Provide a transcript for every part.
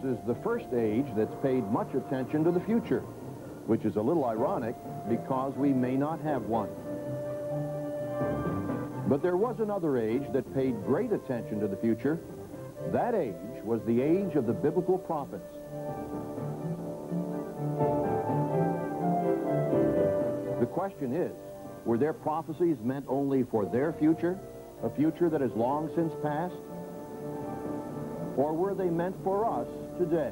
is the first age that's paid much attention to the future, which is a little ironic because we may not have one. But there was another age that paid great attention to the future. That age was the age of the biblical prophets. The question is, were their prophecies meant only for their future, a future that has long since passed? Or were they meant for us today?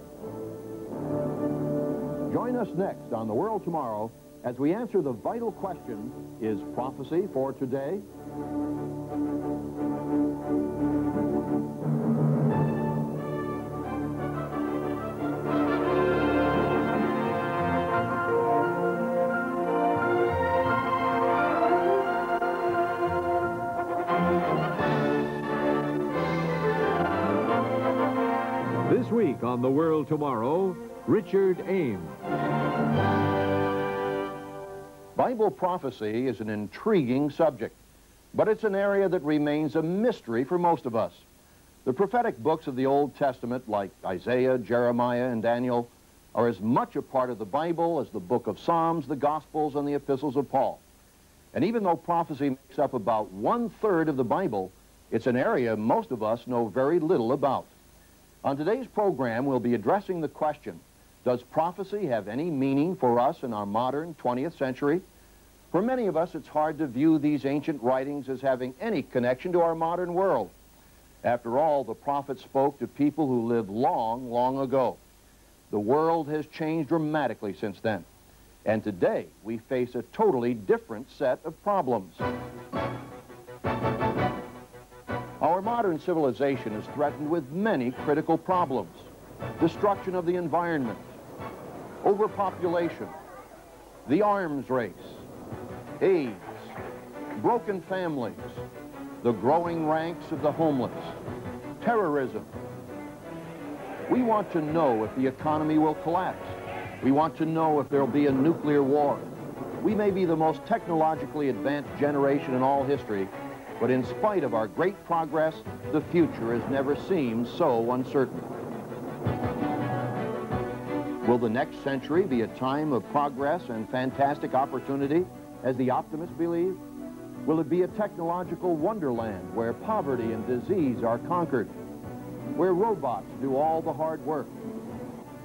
Join us next on The World Tomorrow as we answer the vital question, is prophecy for today? This week on The World Tomorrow, Richard Ames. Bible prophecy is an intriguing subject, but it's an area that remains a mystery for most of us. The prophetic books of the Old Testament, like Isaiah, Jeremiah, and Daniel, are as much a part of the Bible as the book of Psalms, the Gospels, and the epistles of Paul. And even though prophecy makes up about 1/3 of the Bible, it's an area most of us know very little about. On today's program, we'll be addressing the question, does prophecy have any meaning for us in our modern 20th century? For many of us, it's hard to view these ancient writings as having any connection to our modern world. After all, the prophets spoke to people who lived long, long ago. The world has changed dramatically since then. And today, we face a totally different set of problems. Our modern civilization is threatened with many critical problems. Destruction of the environment, overpopulation, the arms race, AIDS, broken families, the growing ranks of the homeless, terrorism. We want to know if the economy will collapse. We want to know if there'll be a nuclear war. We may be the most technologically advanced generation in all history, but in spite of our great progress, the future has never seemed so uncertain. Will the next century be a time of progress and fantastic opportunity, as the optimists believe? Will it be a technological wonderland where poverty and disease are conquered, where robots do all the hard work,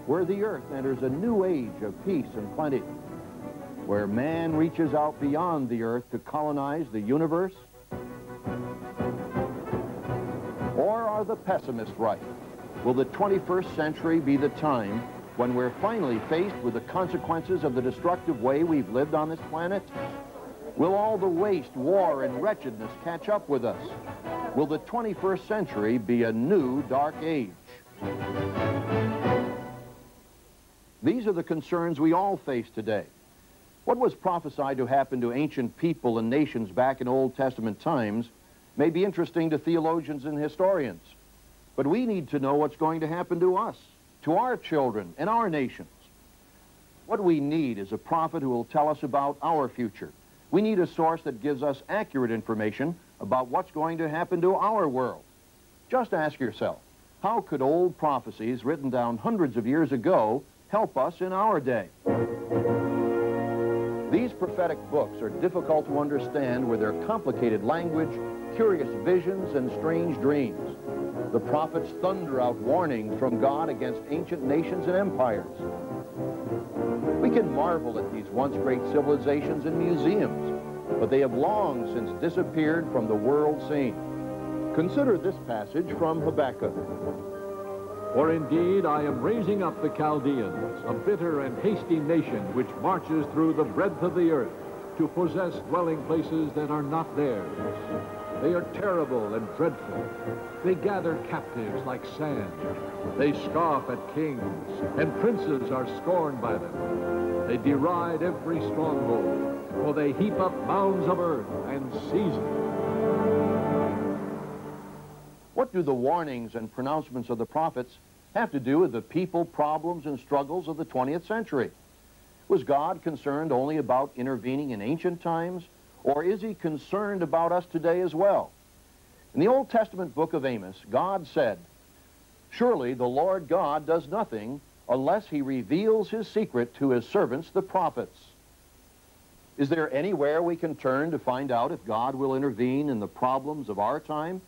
where the earth enters a new age of peace and plenty, where man reaches out beyond the earth to colonize the universe? Or are the pessimists right? Will the 21st century be the time when we're finally faced with the consequences of the destructive way we've lived on this planet? Will all the waste, war, and wretchedness catch up with us? Will the 21st century be a new dark age? These are the concerns we all face today. What was prophesied to happen to ancient people and nations back in Old Testament times may be interesting to theologians and historians, but we need to know what's going to happen to us, to our children, and our nations. What we need is a prophet who will tell us about our future. We need a source that gives us accurate information about what's going to happen to our world. Just ask yourself, how could old prophecies written down hundreds of years ago help us in our day? These prophetic books are difficult to understand with their complicated language, curious visions, and strange dreams. The prophets thunder out warnings from God against ancient nations and empires. We can marvel at these once great civilizations in museums, but they have long since disappeared from the world scene. Consider this passage from Habakkuk. For indeed I am raising up the Chaldeans, a bitter and hasty nation which marches through the breadth of the earth to possess dwelling places that are not theirs. They are terrible and dreadful. They gather captives like sand. They scoff at kings, and princes are scorned by them. They deride every stronghold, for they heap up mounds of earth and seize it. What do the warnings and pronouncements of the prophets have to do with the people, problems, and struggles of the 20th century? Was God concerned only about intervening in ancient times, or is he concerned about us today as well? In the Old Testament book of Amos, God said, Surely the Lord God does nothing unless he reveals his secret to his servants, the prophets. Is there anywhere we can turn to find out if God will intervene in the problems of our time?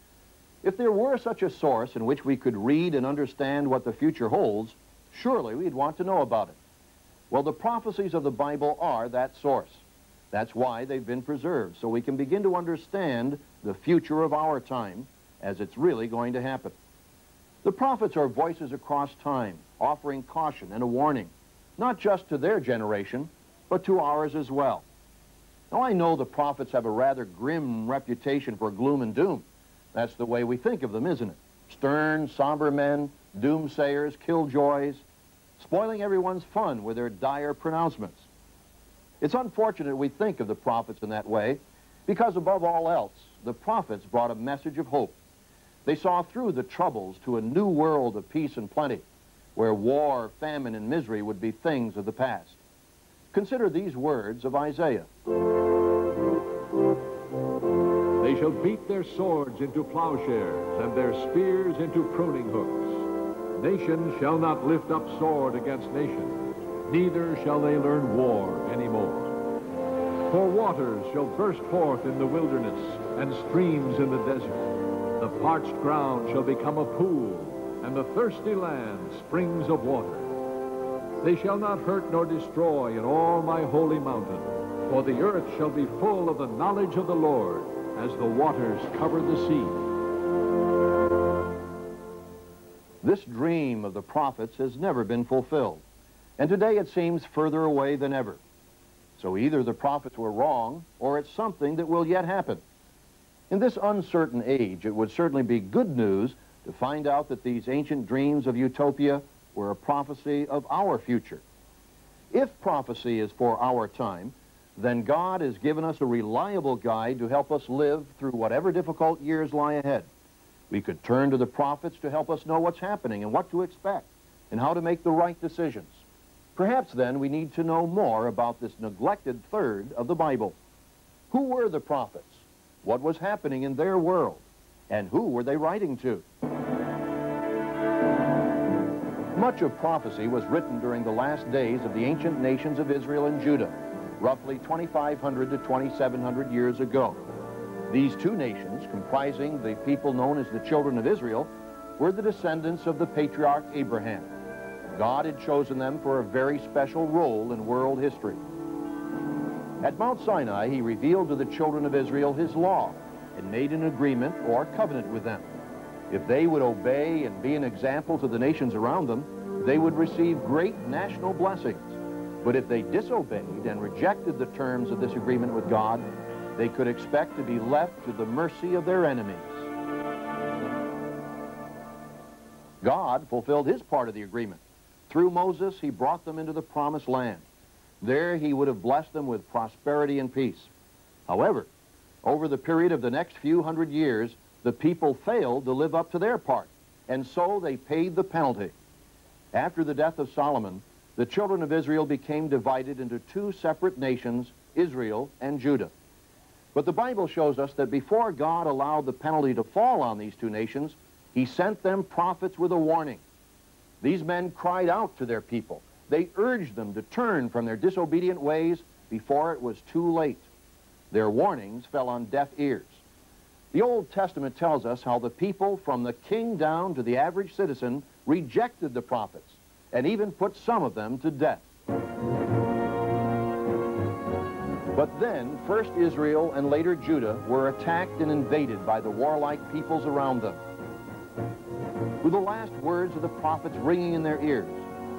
If there were such a source in which we could read and understand what the future holds, surely we'd want to know about it. Well, the prophecies of the Bible are that source. That's why they've been preserved, so we can begin to understand the future of our time as it's really going to happen. The prophets are voices across time, offering caution and a warning, not just to their generation, but to ours as well. Now, I know the prophets have a rather grim reputation for gloom and doom. That's the way we think of them, isn't it? Stern, somber men, doomsayers, killjoys, spoiling everyone's fun with their dire pronouncements. It's unfortunate we think of the prophets in that way, because above all else, the prophets brought a message of hope. They saw through the troubles to a new world of peace and plenty, where war, famine, and misery would be things of the past. Consider these words of Isaiah. They shall beat their swords into plowshares and their spears into pruning hooks. Nation shall not lift up sword against nation, neither shall they learn war anymore. For waters shall burst forth in the wilderness and streams in the desert. The parched ground shall become a pool, and the thirsty land springs of water. They shall not hurt nor destroy in all my holy mountain, for the earth shall be full of the knowledge of the Lord, as the waters cover the sea. This dream of the prophets has never been fulfilled, and today it seems further away than ever. So either the prophets were wrong, or it's something that will yet happen. In this uncertain age, it would certainly be good news to find out that these ancient dreams of utopia were a prophecy of our future. If prophecy is for our time, then God has given us a reliable guide to help us live through whatever difficult years lie ahead. We could turn to the prophets to help us know what's happening and what to expect and how to make the right decisions. Perhaps then we need to know more about this neglected third of the Bible. Who were the prophets? What was happening in their world? And who were they writing to? Much of prophecy was written during the last days of the ancient nations of Israel and Judah, roughly 2,500 to 2,700 years ago. These two nations, comprising the people known as the children of Israel, were the descendants of the patriarch Abraham. God had chosen them for a very special role in world history. At Mount Sinai, he revealed to the children of Israel his law and made an agreement or covenant with them. If they would obey and be an example to the nations around them, they would receive great national blessings. But if they disobeyed and rejected the terms of this agreement with God, they could expect to be left to the mercy of their enemies. God fulfilled his part of the agreement. Through Moses, he brought them into the promised land. There he would have blessed them with prosperity and peace. However, over the period of the next few hundred years, the people failed to live up to their part, and so they paid the penalty. After the death of Solomon, the children of Israel became divided into two separate nations, Israel and Judah. But the Bible shows us that before God allowed the penalty to fall on these two nations, he sent them prophets with a warning. These men cried out to their people. They urged them to turn from their disobedient ways before it was too late. Their warnings fell on deaf ears. The Old Testament tells us how the people, from the king down to the average citizen, rejected the prophets and even put some of them to death. But then, first Israel and later Judah were attacked and invaded by the warlike peoples around them. With the last words of the prophets ringing in their ears,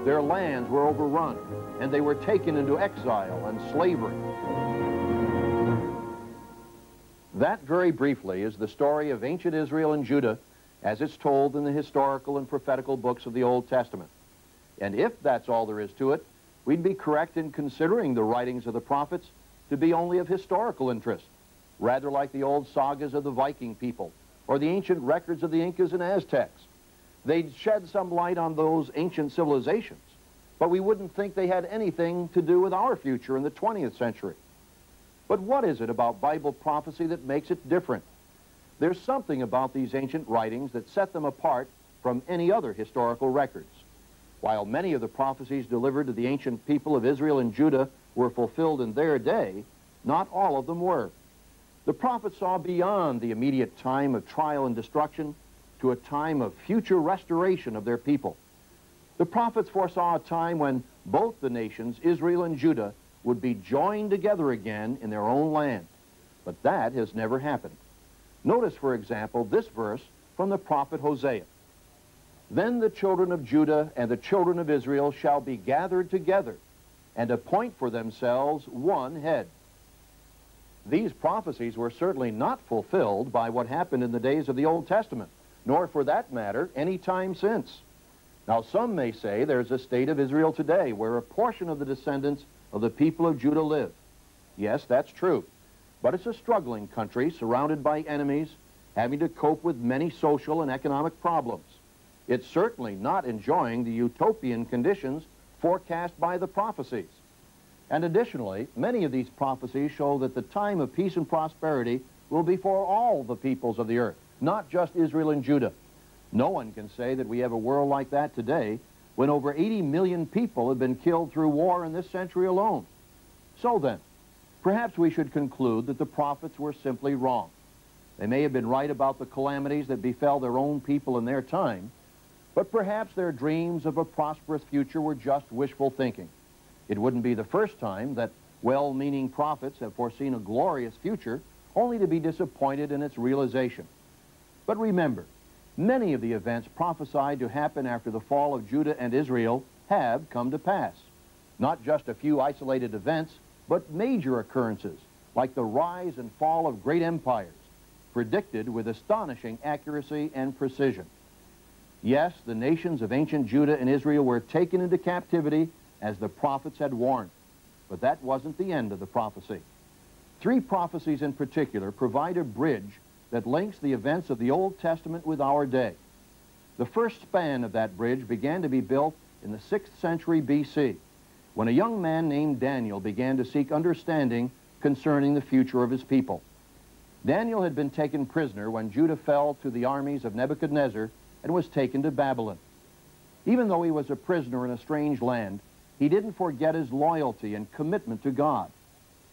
their lands were overrun, and they were taken into exile and slavery. That, very briefly, is the story of ancient Israel and Judah as it's told in the historical and prophetical books of the Old Testament. And if that's all there is to it, we'd be correct in considering the writings of the prophets to be only of historical interest, rather like the old sagas of the Viking people or the ancient records of the Incas and Aztecs. They'd shed some light on those ancient civilizations, but we wouldn't think they had anything to do with our future in the 20th century. But what is it about Bible prophecy that makes it different? There's something about these ancient writings that set them apart from any other historical records. While many of the prophecies delivered to the ancient people of Israel and Judah were fulfilled in their day, not all of them were. The prophets saw beyond the immediate time of trial and destruction to a time of future restoration of their people. The prophets foresaw a time when both the nations, Israel and Judah, would be joined together again in their own land. But that has never happened. Notice, for example, this verse from the prophet Hosea. Then the children of Judah and the children of Israel shall be gathered together and appoint for themselves one head. These prophecies were certainly not fulfilled by what happened in the days of the Old Testament, nor for that matter any time since. Now some may say there's a state of Israel today where a portion of the descendants of the people of Judah live. Yes, that's true, but it's a struggling country surrounded by enemies, having to cope with many social and economic problems. It's certainly not enjoying the utopian conditions forecast by the prophecies. And additionally, many of these prophecies show that the time of peace and prosperity will be for all the peoples of the earth, not just Israel and Judah. No one can say that we have a world like that today when over 80 million people have been killed through war in this century alone. So then, perhaps we should conclude that the prophets were simply wrong. They may have been right about the calamities that befell their own people in their time, but perhaps their dreams of a prosperous future were just wishful thinking. It wouldn't be the first time that well-meaning prophets have foreseen a glorious future only to be disappointed in its realization. But remember, many of the events prophesied to happen after the fall of Judah and Israel have come to pass. Not just a few isolated events, but major occurrences, like the rise and fall of great empires, predicted with astonishing accuracy and precision. Yes, the nations of ancient Judah and Israel were taken into captivity as the prophets had warned, but that wasn't the end of the prophecy. Three prophecies in particular provide a bridge that links the events of the Old Testament with our day. The first span of that bridge began to be built in the 6th century B.C., when a young man named Daniel began to seek understanding concerning the future of his people. Daniel had been taken prisoner when Judah fell to the armies of Nebuchadnezzar and was taken to Babylon. Even though he was a prisoner in a strange land, he didn't forget his loyalty and commitment to God.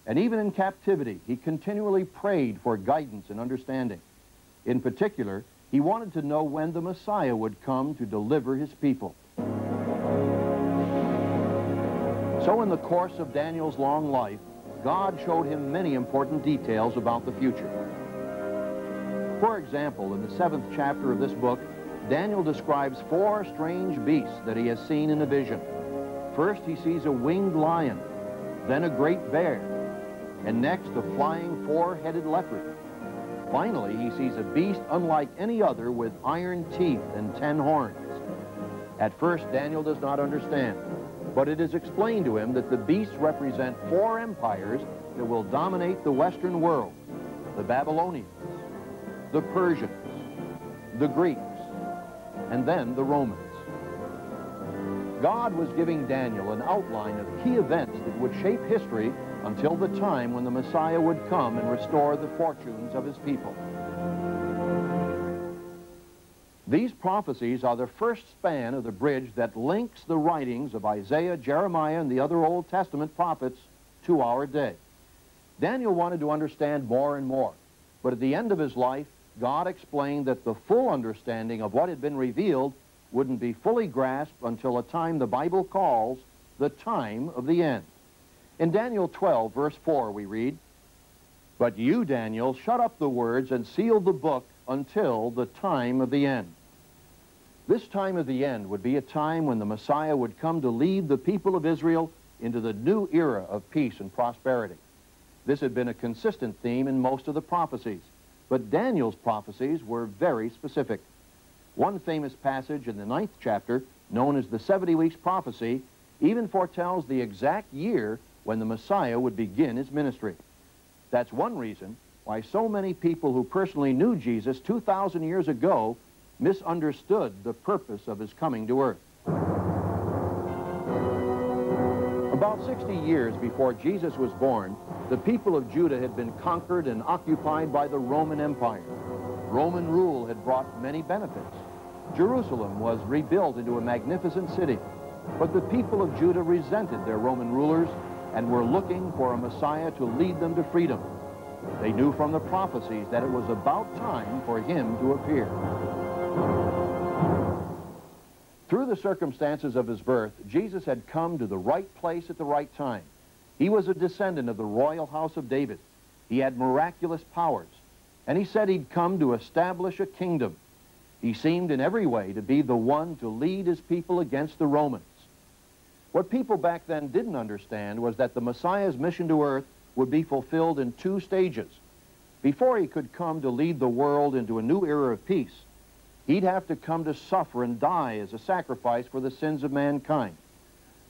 And even in captivity, he continually prayed for guidance and understanding. In particular, he wanted to know when the Messiah would come to deliver his people. So in the course of Daniel's long life, God showed him many important details about the future. For example, in the 7th chapter of this book, Daniel describes 4 strange beasts that he has seen in a vision. First, he sees a winged lion, then a great bear, and next a flying 4-headed leopard. Finally, he sees a beast unlike any other with iron teeth and 10 horns. At first, Daniel does not understand, but it is explained to him that the beasts represent 4 empires that will dominate the Western world: the Babylonians, the Persians, the Greeks, and then the Romans. God was giving Daniel an outline of key events that would shape history until the time when the Messiah would come and restore the fortunes of his people. These prophecies are the first span of the bridge that links the writings of Isaiah, Jeremiah, and the other Old Testament prophets to our day. Daniel wanted to understand more and more, but at the end of his life, God explained that the full understanding of what had been revealed wouldn't be fully grasped until a time the Bible calls the time of the end. In Daniel 12, verse 4, we read, "But you, Daniel, shut up the words and seal the book until the time of the end." This time of the end would be a time when the Messiah would come to lead the people of Israel into the new era of peace and prosperity. This had been a consistent theme in most of the prophecies, but Daniel's prophecies were very specific. One famous passage in the 9th chapter, known as the 70 Weeks Prophecy, even foretells the exact year when the Messiah would begin his ministry. That's one reason why so many people who personally knew Jesus 2,000 years ago misunderstood the purpose of his coming to earth. About 60 years before Jesus was born, the people of Judah had been conquered and occupied by the Roman Empire. Roman rule had brought many benefits. Jerusalem was rebuilt into a magnificent city, but the people of Judah resented their Roman rulers and were looking for a Messiah to lead them to freedom. They knew from the prophecies that it was about time for him to appear. Through the circumstances of his birth, Jesus had come to the right place at the right time. He was a descendant of the royal house of David. He had miraculous powers, and he said he'd come to establish a kingdom. He seemed in every way to be the one to lead his people against the Romans. What people back then didn't understand was that the Messiah's mission to earth would be fulfilled in two stages. Before he could come to lead the world into a new era of peace, he'd have to come to suffer and die as a sacrifice for the sins of mankind.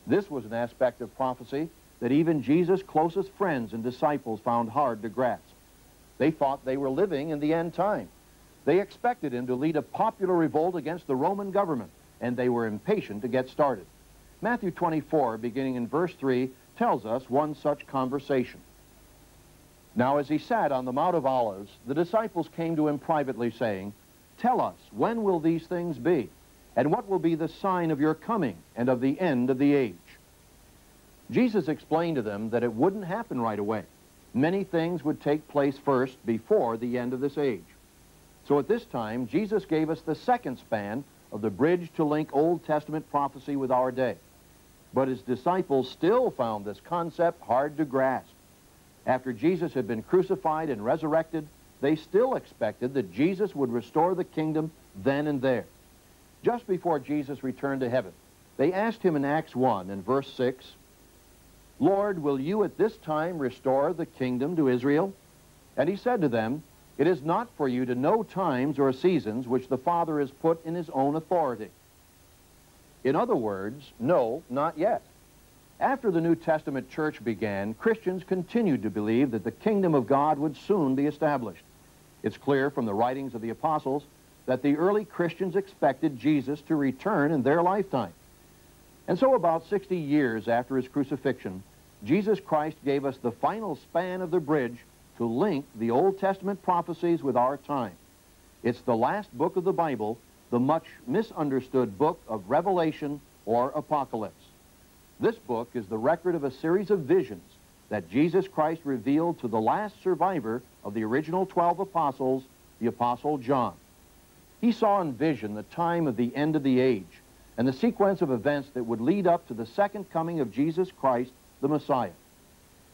This was an aspect of prophecy that even Jesus' closest friends and disciples found hard to grasp. They thought they were living in the end time. They expected him to lead a popular revolt against the Roman government, and they were impatient to get started. Matthew 24, beginning in verse 3, tells us one such conversation. Now as he sat on the Mount of Olives, the disciples came to him privately, saying, "Tell us, when will these things be? And what will be the sign of your coming and of the end of the age?" Jesus explained to them that it wouldn't happen right away. Many things would take place first before the end of this age. So at this time, Jesus gave us the second span of the bridge to link Old Testament prophecy with our day. But his disciples still found this concept hard to grasp. After Jesus had been crucified and resurrected, they still expected that Jesus would restore the kingdom then and there. Just before Jesus returned to heaven, they asked him in Acts 1 and verse 6, "Lord, will you at this time restore the kingdom to Israel?" And he said to them, "It is not for you to know times or seasons which the Father has put in his own authority." In other words, no, not yet. After the New Testament church began, Christians continued to believe that the kingdom of God would soon be established. It's clear from the writings of the apostles that the early Christians expected Jesus to return in their lifetime. And so about 60 years after his crucifixion, Jesus Christ gave us the final span of the bridge to link the Old Testament prophecies with our time. It's the last book of the Bible, the much misunderstood book of Revelation or Apocalypse. This book is the record of a series of visions that Jesus Christ revealed to the last survivor of the original 12 apostles, the Apostle John. He saw in vision the time of the end of the age and the sequence of events that would lead up to the second coming of Jesus Christ, the Messiah.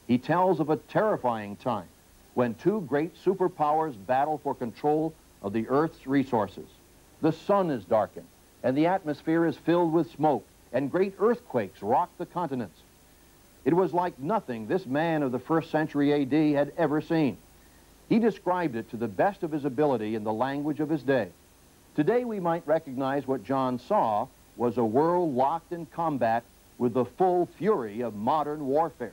He tells of a terrifying time when two great superpowers battle for control of the earth's resources. The sun is darkened, and the atmosphere is filled with smoke, and great earthquakes rock the continents. It was like nothing this man of the 1st century A.D. had ever seen. He described it to the best of his ability in the language of his day. Today we might recognize what John saw was a world locked in combat with the full fury of modern warfare.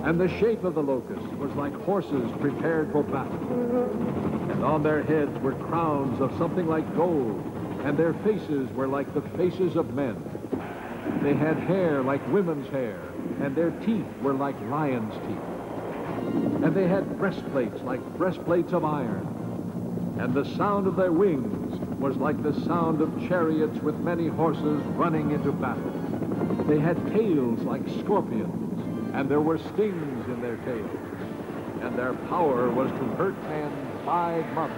And the shape of the locusts was like horses prepared for battle. And on their heads were crowns of something like gold, and their faces were like the faces of men. They had hair like women's hair, and their teeth were like lions' teeth. And they had breastplates like breastplates of iron. And the sound of their wings was like the sound of chariots with many horses running into battle. They had tails like scorpions, and there were stings in their tails. And their power was to hurt men 5 months.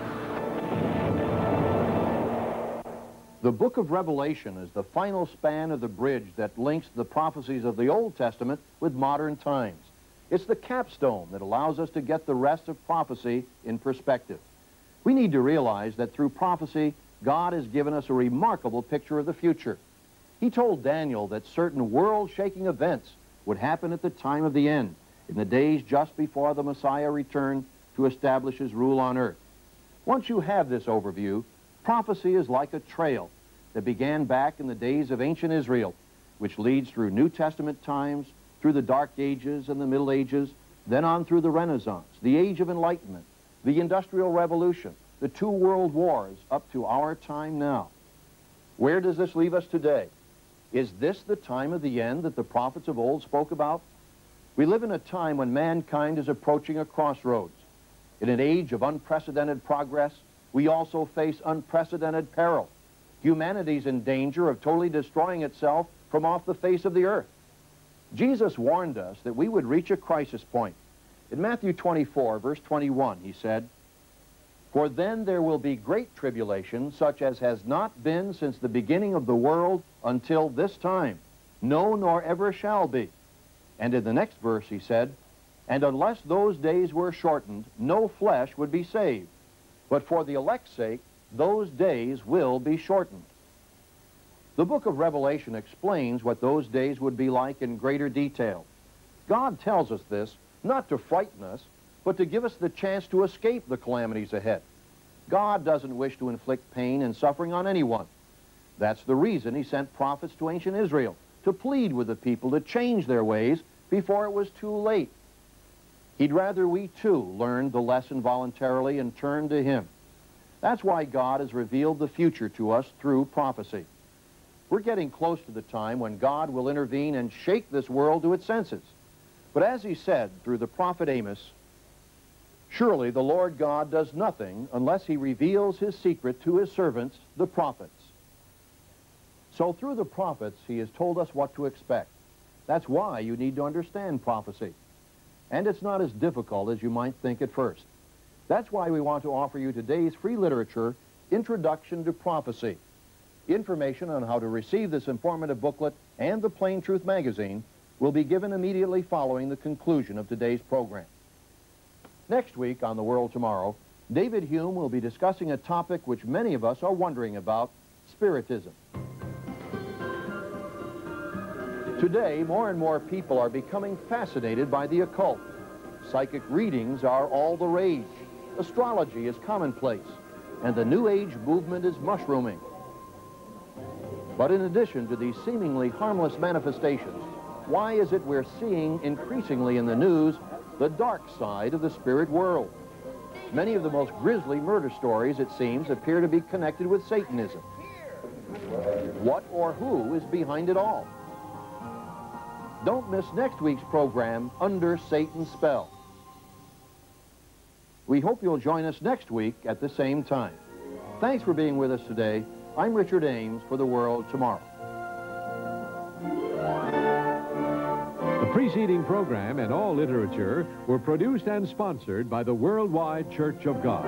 The book of Revelation is the final span of the bridge that links the prophecies of the Old Testament with modern times. It's the capstone that allows us to get the rest of prophecy in perspective. We need to realize that through prophecy, God has given us a remarkable picture of the future. He told Daniel that certain world-shaking events would happen at the time of the end, in the days just before the Messiah returned to establish his rule on earth. Once you have this overview, prophecy is like a trail that began back in the days of ancient Israel, which leads through New Testament times, through the Dark Ages and the Middle Ages, then on through the Renaissance, the Age of Enlightenment, the Industrial Revolution, the 2 world wars, up to our time now. Where does this leave us today? Is this the time of the end that the prophets of old spoke about? We live in a time when mankind is approaching a crossroads. In an age of unprecedented progress, We also face unprecedented peril. Humanity's in danger of totally destroying itself from off the face of the earth. Jesus warned us that we would reach a crisis point. In Matthew 24, verse 21, he said, "For then there will be great tribulation, such as has not been since the beginning of the world until this time, no, nor ever shall be." And in the next verse he said, "And unless those days were shortened, no flesh would be saved. But for the elect's sake, those days will be shortened." The book of Revelation explains what those days would be like in greater detail. God tells us this not to frighten us, but to give us the chance to escape the calamities ahead. God doesn't wish to inflict pain and suffering on anyone. That's the reason he sent prophets to ancient Israel, to plead with the people to change their ways before it was too late. He'd rather we too learned the lesson voluntarily and turned to him. That's why God has revealed the future to us through prophecy. We're getting close to the time when God will intervene and shake this world to its senses. But as he said through the prophet Amos, "Surely the Lord God does nothing unless he reveals his secret to his servants, the prophets." So through the prophets, he has told us what to expect. That's why you need to understand prophecy. And it's not as difficult as you might think at first. That's why we want to offer you today's free literature, Introduction to Prophecy. Information on how to receive this informative booklet and the Plain Truth magazine will be given immediately following the conclusion of today's program. Next week on The World Tomorrow, David Hume will be discussing a topic which many of us are wondering about, Spiritism. Today, more and more people are becoming fascinated by the occult. Psychic readings are all the rage. Astrology is commonplace, and the New Age movement is mushrooming. But in addition to these seemingly harmless manifestations, why is it we're seeing increasingly in the news the dark side of the spirit world? Many of the most grisly murder stories, it seems, appear to be connected with Satanism. What or who is behind it all? Don't miss next week's program, Under Satan's Spell. We hope you'll join us next week at the same time. Thanks for being with us today. I'm Richard Ames for The World Tomorrow. The preceding program and all literature were produced and sponsored by the Worldwide Church of God.